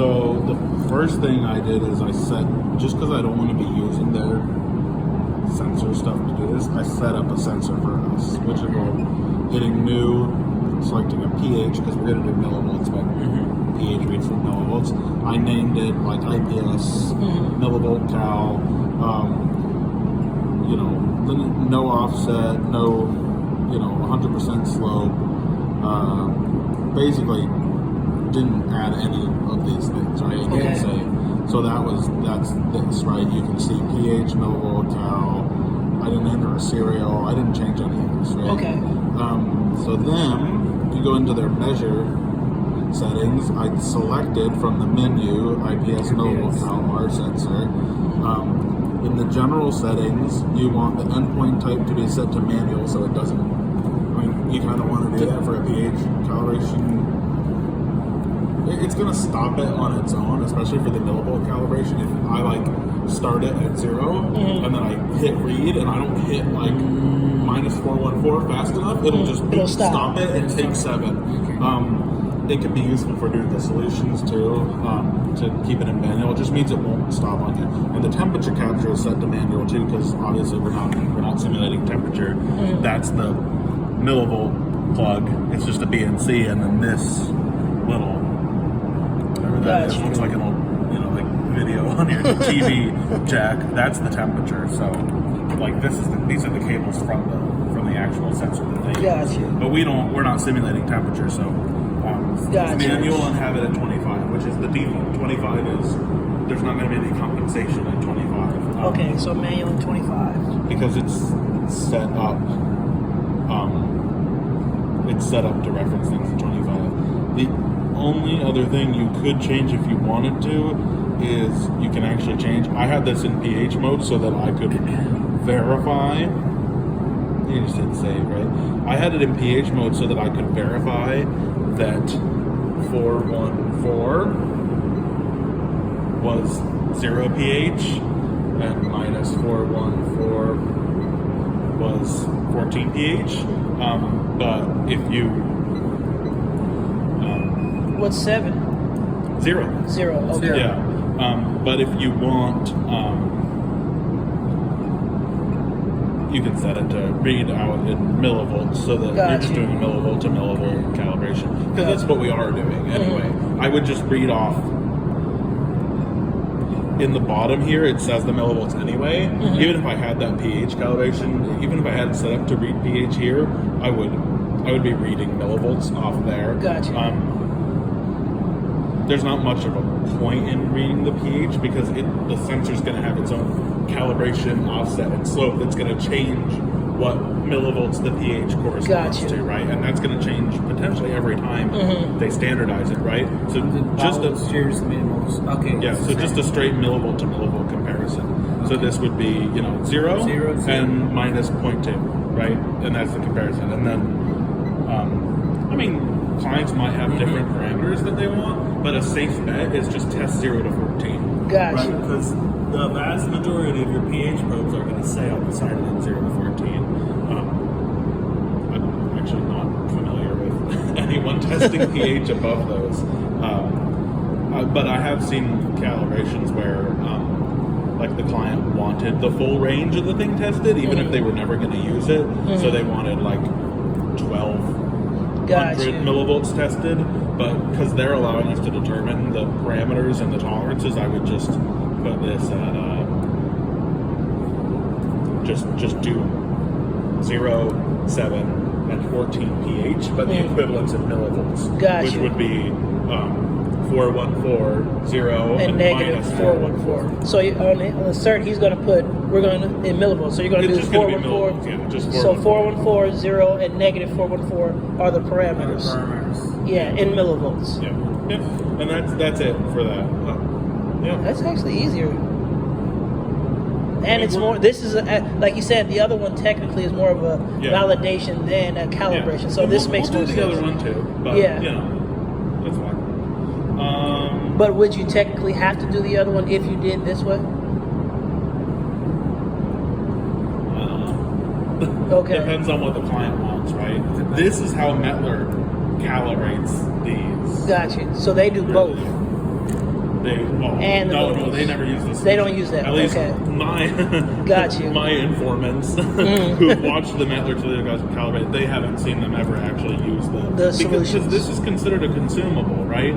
So the first thing I did is I set, just because I don't want to be using their sensor stuff to do this, I set up a sensor for us, which involved hitting new, selecting a pH, because we're going to do millivolts, but pH reads from millivolts. I named it like IPS, millivolt cal, you know, no offset, no, you know, 100% slope. Basically, didn't add any of these things, right? It didn't say. So that's this, right? You can see pH, millivolt cal. I didn't enter a serial. I didn't change any of this, right? Okay. So then you go into their measure settings. I selected from the menu IPS millivolt cal R sensor. In the general settings, you want the endpoint type to be set to manual, so it doesn't. I mean, you kind of want to do that for a pH calibration. It's going to stop it on its own, especially for the millivolt calibration. If I like start it at 0 and then I hit read and I don't hit like -414 fast enough, it'll just stop it and take 7. It can be useful for doing the solutions too, to keep it in manual. It just means it won't stop on you. And the temperature capture is set to manual too, because obviously we're not simulating temperature. That's the millivolt plug. It's just a BNC, and then this little. That looks like an old, you know, like video on your TV jack. That's the temperature. So, like these are the cables from the actual sensor that they use. But we're not simulating temperature, so manual and have it at 25, which is the default. 25 is there's not going to be any compensation at 25. Okay, so manual and 25 because it's set up. It's set up to reference things at 25. The only other thing you could change if you wanted to is you can actually change. I had this in pH mode so that I could verify. You just hit save, right? I had it in pH mode so that I could verify that 414 was 0 pH and -414 was 14 pH. But if you what's 7? 0. 0. Okay. Yeah. But if you want, you can set it to read out in millivolts, so that you're just doing a millivolt to millivolt calibration, because that's what we are doing anyway. I would just read off in the bottom here. It says the millivolts anyway. Even if I had that pH calibration, even if I had it set up to read pH here, I would be reading millivolts off there. There's not much of a point in reading the pH because the sensor's going to have its own calibration, offset, and slope that's going to change what millivolts the pH corresponds to, right? And that's going to change potentially every time they standardize it, right? So just a straight millivolt to millivolt comparison. So this would be, 0 and -0.2, right? And that's the comparison. And then, clients might have different parameters that they want, but a safe bet is just test 0 to 14. Gotcha. Right? Because the vast majority of your pH probes are going to say on the side of it 0 to 14. I'm actually not familiar with anyone testing pH above those. But I have seen calibrations where like the client wanted the full range of the thing tested, even if they were never going to use it. So they wanted like 1200 millivolts tested, but because they're allowing us to determine the parameters and the tolerances, I would just put this at just do 0, 7, and 14 pH, but the equivalents in millivolts, which would be 414, 0, and -414. So on the cert, he's going to put, we're going to, in millivolts, so you're going to do 414. Yeah, just 414. So 414, 0, and -414 are the parameters. Yeah, in millivolts. Yeah. And that's it for that. That's actually easier. And it's more, this is, like you said, the other one technically is more of a validation than a calibration. So this makes more sense. We'll do the other one too, but, that's fine. But would you technically have to do the other one if you did this way? Okay. Depends on what the client wants, right? This is how Mettler calibrates these. Gotcha. So they do both. And no, they never use this. They don't use that. At least okay. Got you. My informants who watch the Meter Calibration, they haven't seen them ever actually use the solutions. Because this is considered a consumable, right?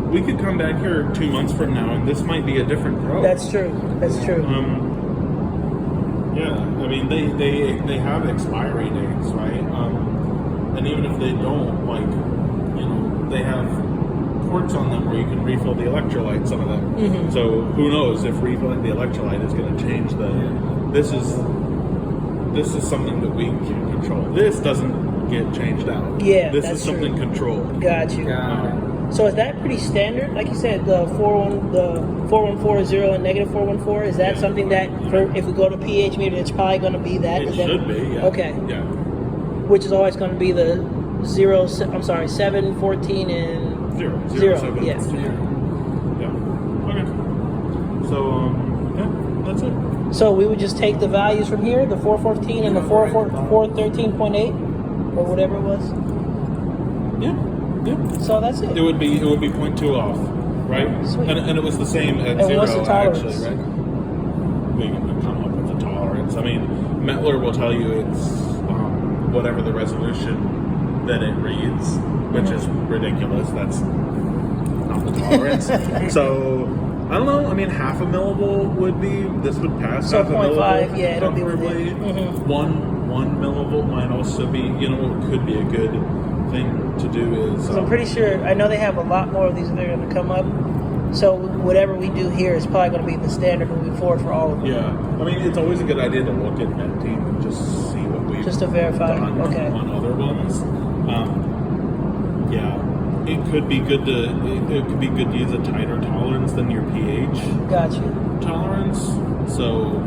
We could come back here 2 months from now, and this might be a different probe. That's true. That's true. Yeah, I mean they have expiry dates, right? And even if they don't, like, you know, they have ports on them where you can refill the electrolyte. Some of them. So who knows if refilling the electrolyte is going to change the. This is something that we can control. This doesn't get changed out. Yeah, this that's is something true. controlled. Got you. So is that pretty standard? Like you said, the 4140 and negative 414. Is that something that if we go to pH meter, it's probably going to be that? It should be. Yeah. Okay. Yeah. Which is always going to be the 7, 14, and 0. 7. Yeah. Yeah. Okay. So yeah, that's it. So we would just take the values from here, the 414 and the 413.8, or whatever it was. Yeah. Yeah. So that's it. It would be 0.2 off, right? Sweet. And it was the same at And 0 what's the tolerance? actually, right? We can come up with a tolerance. I mean, Mettler will tell you it's whatever the resolution that it reads, which is ridiculous. That's not the tolerance. So I don't know. I mean, half a millivolt would be. This would pass So half a 0.5, millivolt yeah, it'll be comfortably. within. One millivolt might also be. You know, what could be a good thing to do is. I'm pretty sure. I know they have a lot more of these that are going to come up. So whatever we do here is probably going to be the standard moving forward for all of them. Yeah, I mean, it's always a good idea to look at Medteam and just see what we've Just to verify. done Okay. on other ones. Yeah, it could be good to use a tighter tolerance than your pH Got you. tolerance. So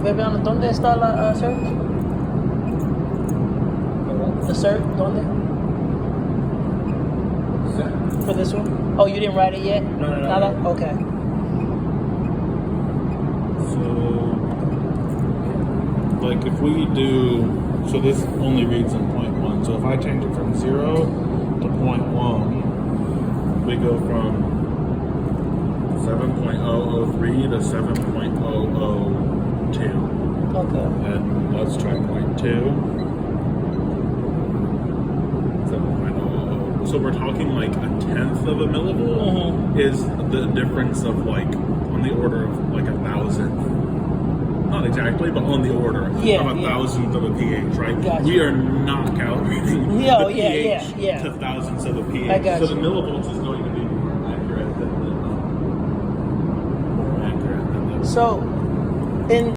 Fabiano, ¿dónde está la cert? The cert, ¿dónde? For this one? Oh, you didn't write it yet? No. Nada? Okay. So, like, if we do, so this only reads in 0.1. So if I change it from 0 to 0.1, we go from 7.003 to 7.002. Okay. And let's try 0.2. 7.000. So we're talking like a tenth of a millivolt is the difference of like on the order of like 1,000. Not exactly, but on the order of 1,000th of a pH, right? Gotcha. We are not calibrating No, the yeah, pH yeah. to thousandths of a pH. I got So you. the millivolts is going to be more accurate than the So, in